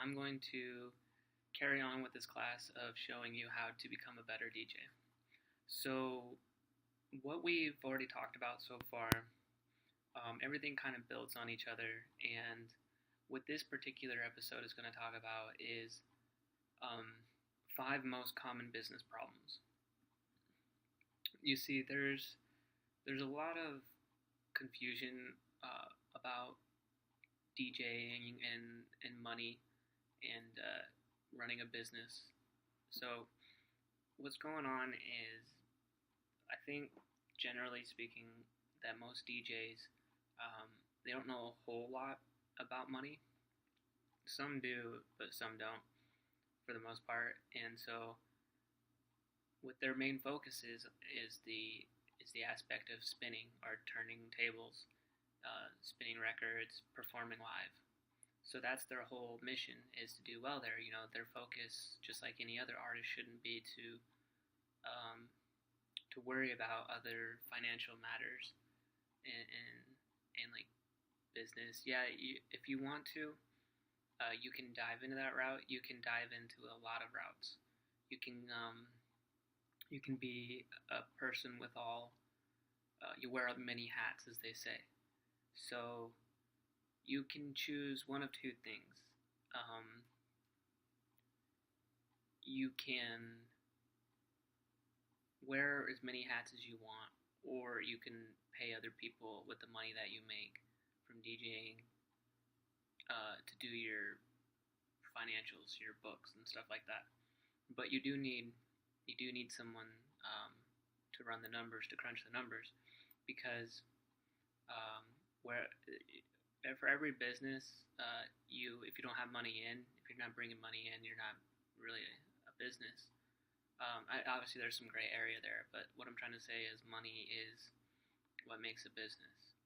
I'm going to carry on with this class of showing you how to become a better DJ. So, what we've already talked about so far, everything kind of builds on each other, and what this particular episode is going to talk about is 5 most common business problems. You see, there's a lot of confusion about DJing and money and running a business. So what's going on is, I think, generally speaking, that most DJs they don't know a whole lot about money. Some do, but some don't, for the most part. And so, what their main focus is the aspect of spinning or turning tables, spinning records, performing live. So that's their whole mission, is to do well there. You know, their focus, just like any other artist, shouldn't be to worry about other financial matters and like business. Yeah, if you want to, you can dive into that route. You can dive into a lot of routes. You can be a person with all. You wear many hats, as they say. So you can choose one of two things. You can wear as many hats as you want, or you can pay other people with the money that you make from DJing to do your financials, your books, and stuff like that. But you do need someone to run the numbers, to crunch the numbers, because for every business, if you don't have money in, if you're not bringing money in, you're not really a business. Obviously, there's some gray area there, but what I'm trying to say is money is what makes a business.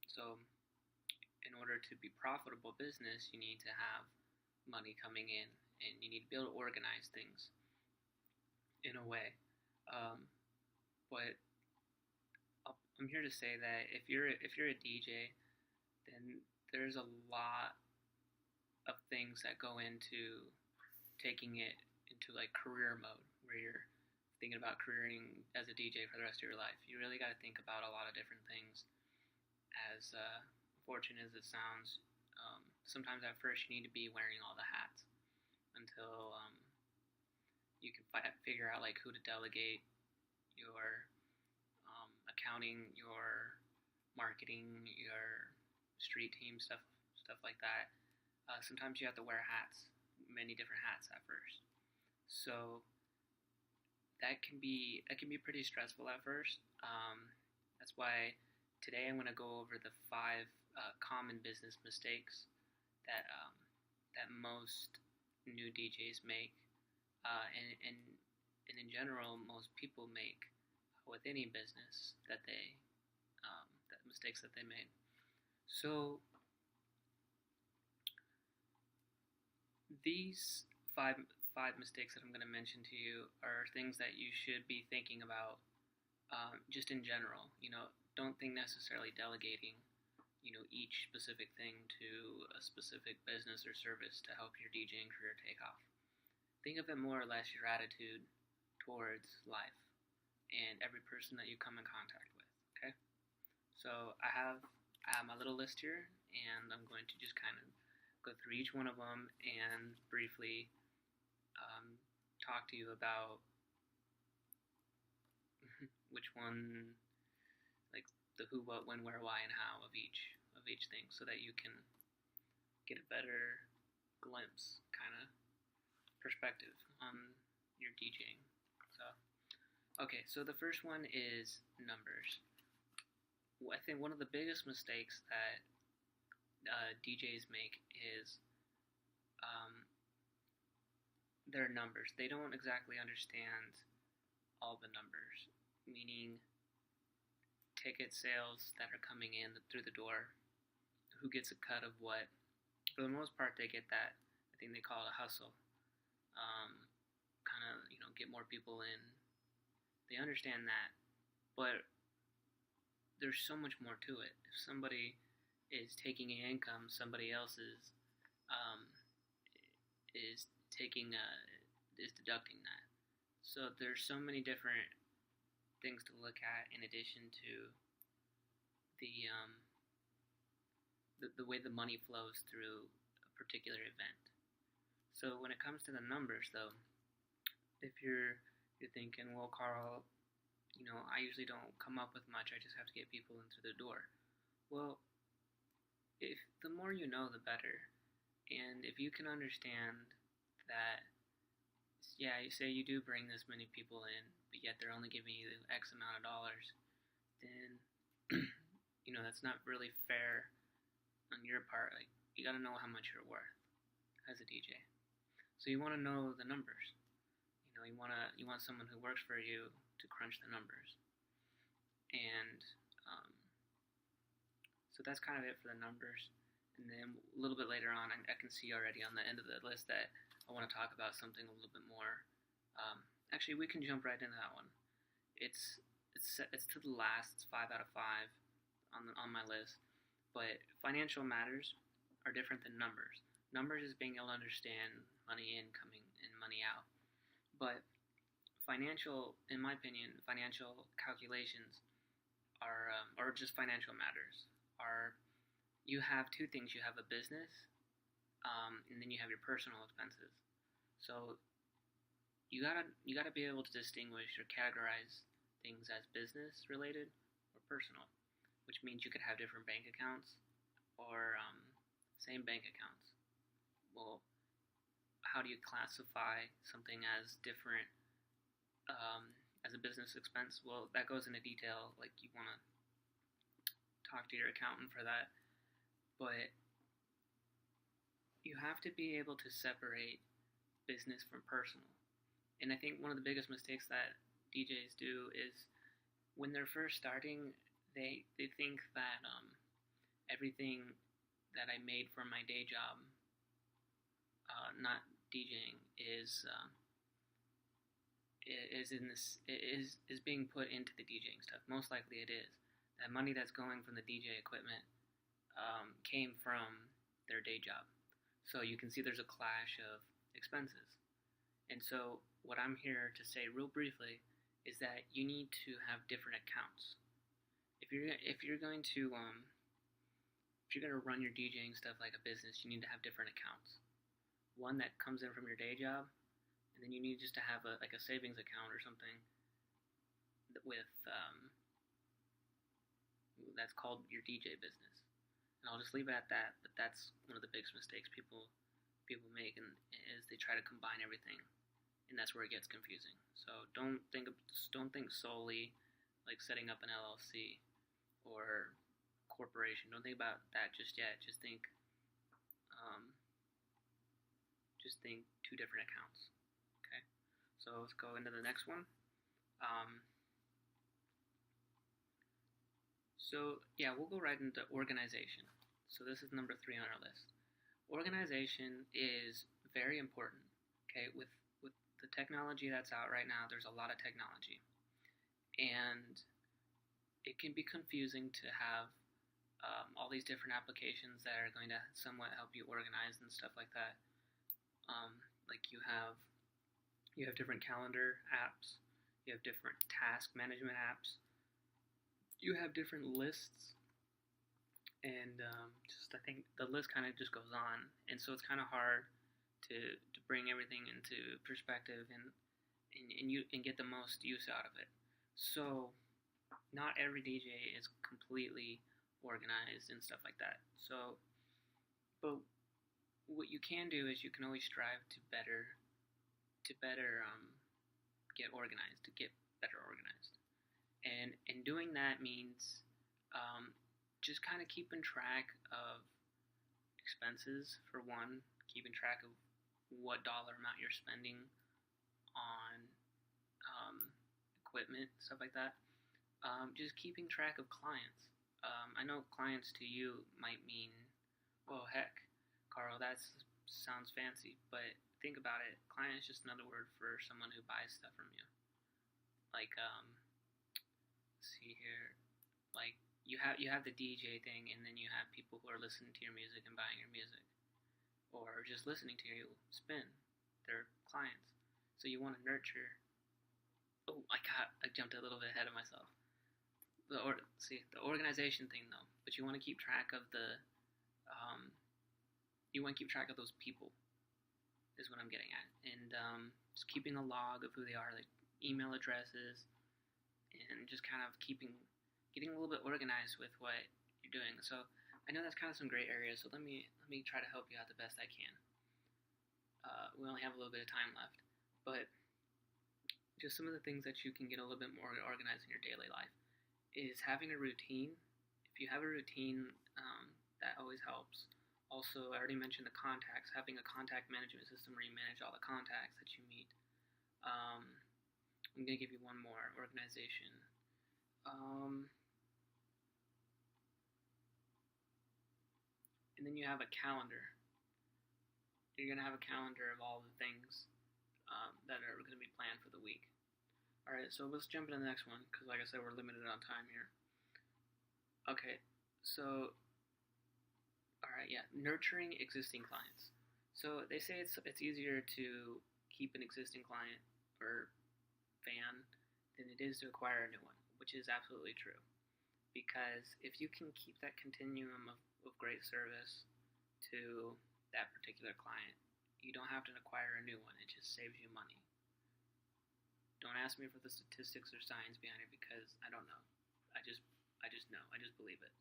So, in order to be profitable business, you need to have money coming in, and you need to be able to organize things in a way. But I'm here to say that if you're a DJ, then there's a lot of things that go into taking it into like career mode, where you're thinking about careering as a DJ for the rest of your life. You really got to think about a lot of different things. As fortunate as it sounds, sometimes at first you need to be wearing all the hats until you can figure out like who to delegate your accounting, your marketing, your street team stuff like that. Sometimes you have to wear hats, many different hats at first. So that can be pretty stressful at first. That's why today I'm going to go over the 5 common business mistakes that most new DJs make, and in general most people make with any business that mistakes that they made. So these five mistakes that I'm going to mention to you are things that you should be thinking about, just in general. Don't think necessarily delegating, each specific thing to a specific business or service to help your DJing career take off. Think of it more or less your attitude towards life and every person that you come in contact with. Okay, so I have my little list here, and I'm going to just kind of go through each one of them and briefly talk to you about which one, like the who, what, when, where, why, and how of each thing, so that you can get a better glimpse, kind of perspective on your DJing. So the first one is numbers. I think one of the biggest mistakes that DJs make is their numbers. They don't exactly understand all the numbers, meaning ticket sales that are coming in through the door, who gets a cut of what. For the most part, they get that. I think they call it a hustle. Kind of, get more people in. They understand that, but there's so much more to it. If somebody is taking an income somebody else is deducting that. So there's so many different things to look at in addition to the the way the money flows through a particular event. So when it comes to the numbers, though, if you're thinking, well, Carl, I usually don't come up with much. I just have to get people in through the door. Well, if the more you know, the better. And if you can understand that, yeah, you say you do bring this many people in, but yet they're only giving you X amount of dollars, then that's not really fair on your part. Like, you got to know how much you're worth as a DJ. So you want to know the numbers. You want someone who works for you to crunch the numbers. And so that's kind of it for the numbers. And then a little bit later on, I can see already on the end of the list that I want to talk about something a little bit more. Actually, we can jump right into that one. It's to the last. It's 5 out of 5 on my list. But financial matters are different than numbers. Numbers is being able to understand money in, coming, and money out. But in my opinion, financial calculations are, or just financial matters, are, you have two things. You have a business, and then you have your personal expenses. So you gotta be able to distinguish or categorize things as business related or personal, which means you could have different bank accounts or same bank accounts. Well, how do you classify something as different as a business expense? Well, that goes into detail. Like, you want to talk to your accountant for that. But you have to be able to separate business from personal. And I think one of the biggest mistakes that DJs do is when they're first starting, they think that everything that I made from my day job, not DJing, is being put into the DJing stuff. Most likely it is. That money that's going from the DJ equipment came from their day job. So you can see there's a clash of expenses. And so what I'm here to say real briefly is that you need to have different accounts. If you're going to run your DJing stuff like a business, you need to have different accounts. One that comes in from your day job, and then you need just to have a savings account or something with that's called your DJ business. And I'll just leave it at that. But that's one of the biggest mistakes people make, and is they try to combine everything, and that's where it gets confusing. So don't think solely like setting up an LLC or corporation. Don't think about that just yet. Just think two different accounts. Okay, so let's go into the next one. So yeah, we'll go right into organization. So this is number 3 on our list. Organization is very important. Okay, with the technology that's out right now, there's a lot of technology, and it can be confusing to have all these different applications that are going to somewhat help you organize and stuff like that. Like you have different calendar apps, you have different task management apps, you have different lists, and I think the list kind of just goes on, and so it's kind of hard to bring everything into perspective and get the most use out of it. So not every DJ is completely organized and stuff like that. So, but what you can do is you can always strive to better get organized, to get better organized, and doing that means just kind of keeping track of expenses for one, keeping track of what dollar amount you're spending on equipment, stuff like that. Just keeping track of clients. I know clients to you might mean, well, heck, Carl, that sounds fancy, but think about it. Client is just another word for someone who buys stuff from you. Like, let's see here. Like, you have the DJ thing, and then you have people who are listening to your music and buying your music. or just listening to you spin. They're clients. So you want to nurture. Oh, I jumped a little bit ahead of myself. The organization thing though, but you want to keep track of those people is what I'm getting at, and just keeping a log of who they are, like email addresses, and just kind of getting a little bit organized with what you're doing. So I know that's kind of some gray areas, so let me try to help you out the best I can. We only have a little bit of time left, but just some of the things that you can get a little bit more organized in your daily life is having a routine. If you have a routine, that always helps. Also, I already mentioned the contacts, having a contact management system where you manage all the contacts that you meet. I'm going to give you one more, organization. And then you have a calendar. You're going to have a calendar of all the things that are going to be planned for the week. Alright, so let's jump into the next one, because like I said, we're limited on time here. Okay, so, alright, yeah, nurturing existing clients. So they say it's easier to keep an existing client or fan than it is to acquire a new one, which is absolutely true. Because if you can keep that continuum of great service to that particular client, you don't have to acquire a new one. It just saves you money. Don't ask me for the statistics or science behind it because I don't know. I just know. I just believe it.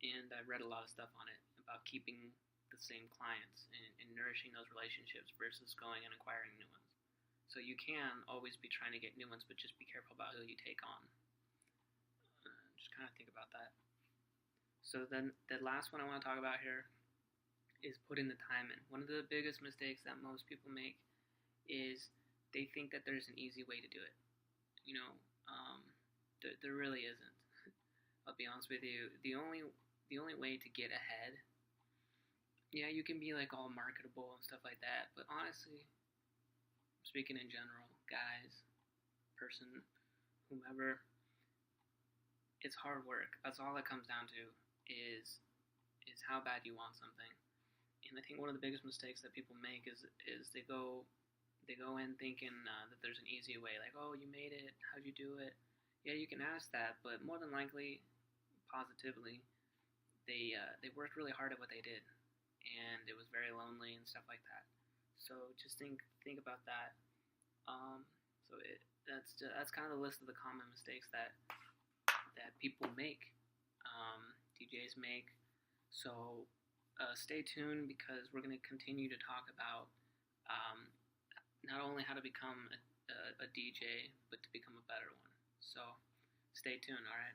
And I've read a lot of stuff on it about keeping the same clients and nourishing those relationships versus going and acquiring new ones. So you can always be trying to get new ones, but just be careful about who you take on. Just kind of think about that. So then the last one I want to talk about here is putting the time in. One of the biggest mistakes that most people make is they think that there's an easy way to do it. There really isn't. I'll be honest with you. The only way to get ahead, yeah, you can be like all marketable and stuff like that, but honestly, speaking in general, guys, person, whomever, it's hard work. That's all it comes down to is how bad you want something. And I think one of the biggest mistakes that people make is they go in thinking that there's an easy way, like, oh, you made it, how'd you do it? Yeah, you can ask that, but more than likely, positively, they worked really hard at what they did, and it was very lonely and stuff like that. So just think about that. That's kind of the list of the common mistakes that people make, DJs make. So stay tuned because we're going to continue to talk about not only how to become a DJ, but to become a better one. So stay tuned, alright?